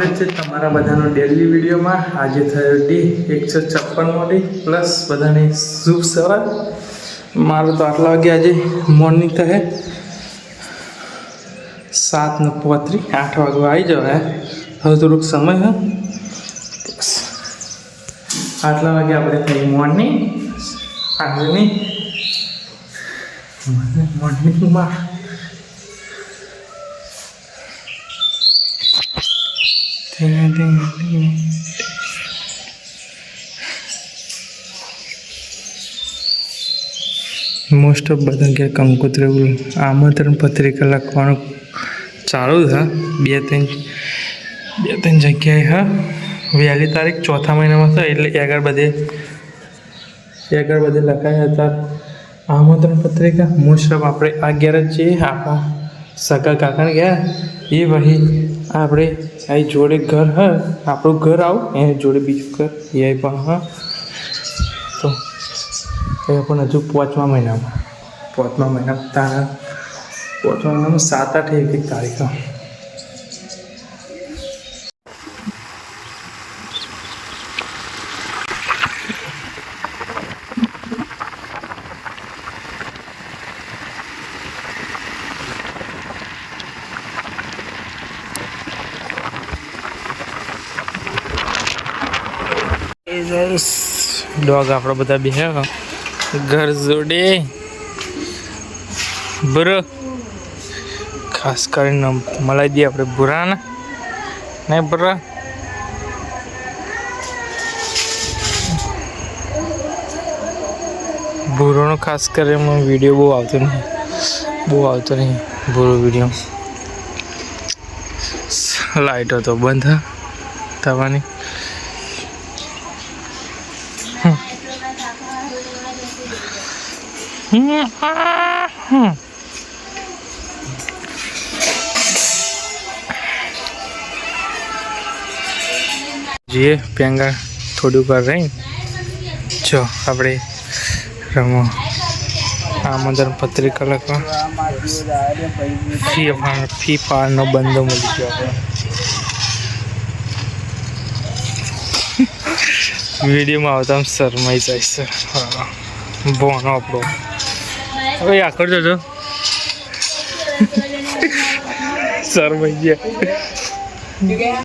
સ્વાગત છે તમારા બધાનો ડેલી વિડીયોમાં। આજે થયો ડે 156મો ડે પ્લસ બધાને શુભ સવાર। મારું તો આટલા વાગે આજે મોર્નિંગ થશે 7:35 8 વાગવા આવી જાવ। હવે થોડુંક સમય હે બસ આટલા વાગે આપણે થઈ મોર્નિંગ। આજની મોર્નિંગમાં મોસ્ટ ઓફ બધા કે કંકોત્રી આમંત્રણ પત્રિકા લખવાનું ચાલુ છે। બે ત્રણ જગ્યાએ હા વહેલી તારીખ 4થા મહિનામાં છે એટલે આગળ બધે લખાયા હતા આમંત્રણ પત્રિકા। મોસ્ટ ઓફ આપણે 11 જ છીએ। આપણા સગા કાકાને ગયા એ વહી આપણે આ જોડે ઘર હ આપણું ઘર આવું એ જોડે બીજું ઘર એ પણ હા તો એ પણ હજુ 5મા મહિનામાં 7-8 એક તારીખ। ડોગ આપણે બધા બે ઘર જોડે બરો ખાસ કરીને મલાઈ દઈએ આપણે બુરાને નહીં બરા ભૂરોનો ખાસ કરીને વિડીયો બહુ આવતો નહીં ભૂરો વિડીયો। લાઈટો તો બંધ થવાની જે પેંગા થોડું વાર રહી જો આપણે રમો આમંત્રણ પત્રિકા લખવા ફી ફાળનો બંધો મળી ગયો આપણે વિડીયોમાં આવતા આમ શરમાઈ જાય છે ભોનો આપણો હવે આખર જજો શરમાઈ ગયા।